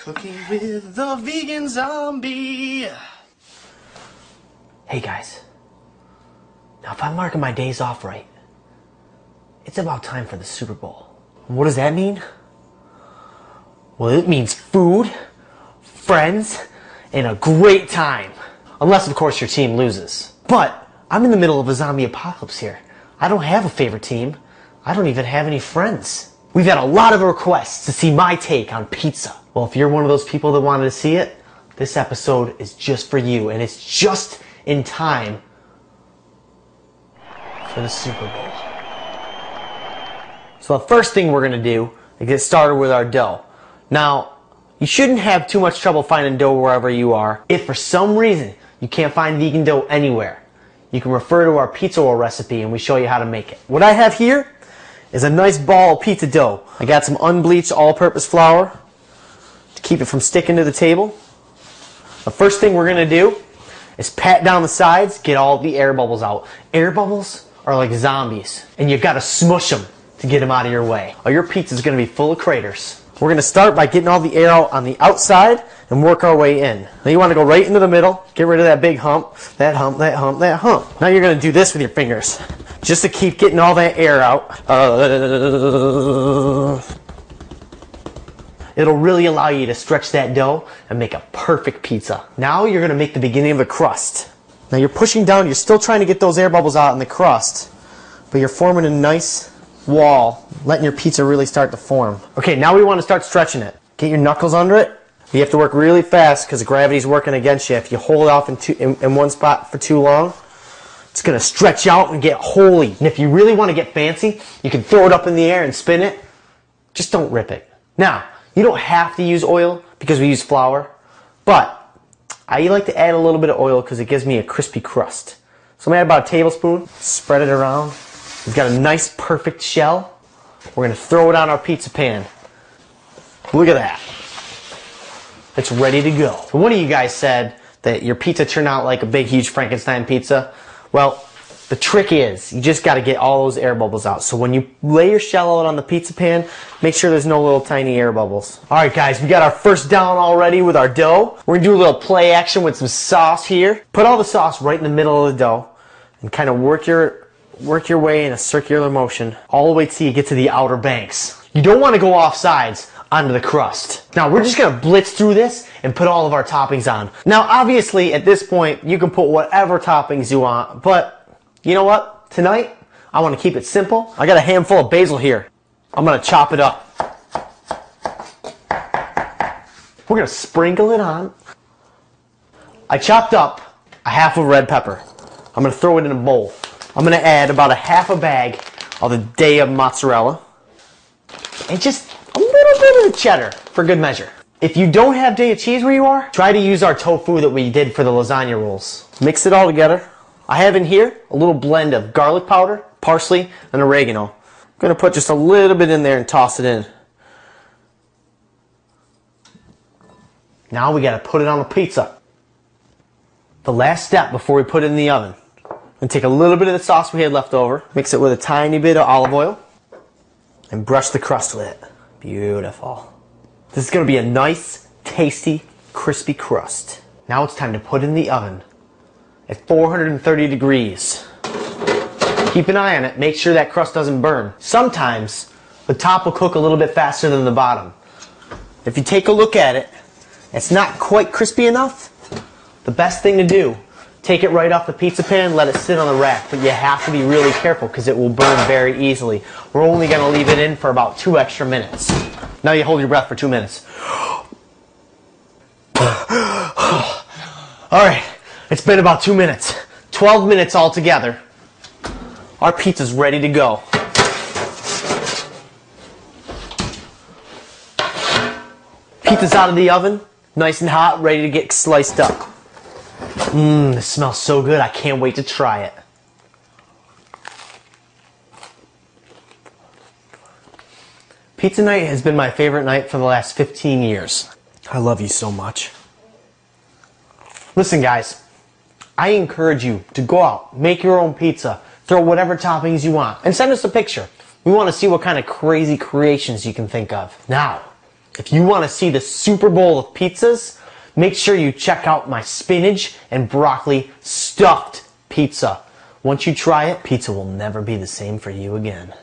Cooking with the vegan zombie. Hey guys, now if I'm marking my days off right, it's about time for the Super Bowl. What does that mean? Well, it means food, friends, and a great time. Unless, of course, your team loses. But I'm in the middle of a zombie apocalypse here. I don't have a favorite team. I don't even have any friends. We've had a lot of requests to see my take on pizza. Well, if you're one of those people that wanted to see it, this episode is just for you, and it's just in time for the Super Bowl. So the first thing we're going to do is get started with our dough. Now, you shouldn't have too much trouble finding dough wherever you are. If for some reason you can't find vegan dough anywhere, you can refer to our pizza roll recipe and we show you how to make it. What I have here is a nice ball of pizza dough. I got some unbleached all-purpose flour to keep it from sticking to the table. The first thing we're going to do is pat down the sides, get all the air bubbles out. Air bubbles are like zombies, and you've got to smush them to get them out of your way, or your pizza's going to be full of craters. We're going to start by getting all the air out on the outside and work our way in. Now you want to go right into the middle, get rid of that big hump, that hump, that hump, that hump. Now you're going to do this with your fingers, just to keep getting all that air out. It'll really allow you to stretch that dough and make a perfect pizza. Now you're going to make the beginning of the crust. Now you're pushing down, you're still trying to get those air bubbles out in the crust, but you're forming a nice wall, letting your pizza really start to form. Okay, now we want to start stretching it. Get your knuckles under it. You have to work really fast because gravity's working against you. If you hold it off in one spot for too long, it's going to stretch out and get holy. And if you really want to get fancy, you can throw it up in the air and spin it. Just don't rip it. Now, you don't have to use oil because we use flour, but I like to add a little bit of oil because it gives me a crispy crust. So I'm going to add about a tablespoon, spread it around. We've got a nice perfect shell. We're going to throw it on our pizza pan. Look at that. It's ready to go. So one of you guys said that your pizza turned out like a big huge Frankenstein pizza. Well, the trick is you just got to get all those air bubbles out. So when you lay your shell out on the pizza pan, make sure there's no little tiny air bubbles. Alright guys, we got our first down already with our dough. We're going to do a little play action with some sauce here. Put all the sauce right in the middle of the dough and kind of work your way in a circular motion all the way till you get to the outer banks. You don't want to go off sides onto the crust. Now we're just going to blitz through this and put all of our toppings on. Now obviously at this point you can put whatever toppings you want, but you know what? Tonight I want to keep it simple. I got a handful of basil here. I'm going to chop it up. We're going to sprinkle it on. I chopped up a half of red pepper. I'm going to throw it in a bowl. I'm going to add about a half a bag of the Dقaiq mozzarella and just a little bit of cheddar for good measure. If you don't have Daqaiq cheese where you are, try to use our tofu that we did for the lasagna rolls. Mix it all together. I have in here a little blend of garlic powder, parsley, and oregano. I'm going to put just a little bit in there and toss it in. Now we got to put it on the pizza. The last step before we put it in the oven. And take a little bit of the sauce we had left over, mix it with a tiny bit of olive oil, and brush the crust with it. Beautiful. This is going to be a nice, tasty, crispy crust. Now it's time to put it in the oven at 430 degrees. Keep an eye on it, make sure that crust doesn't burn. Sometimes the top will cook a little bit faster than the bottom. If you take a look at it, it's not quite crispy enough. The best thing to do, take it right off the pizza pan, let it sit on the rack, but you have to be really careful because it will burn very easily. We're only going to leave it in for about 2 extra minutes. Now you hold your breath for 2 minutes. Alright, it's been about 2 minutes. 12 minutes altogether. Our pizza's ready to go. Pizza's out of the oven, nice and hot, ready to get sliced up. This smells so good, I can't wait to try it. Pizza night has been my favorite night for the last 15 years. I love you so much. Listen guys, I encourage you to go out, make your own pizza, throw whatever toppings you want, and send us a picture. We want to see what kind of crazy creations you can think of. Now, If you want to see the Super Bowl of pizzas, make sure you check out my spinach and broccoli stuffed pizza. Once you try it, pizza will never be the same for you again.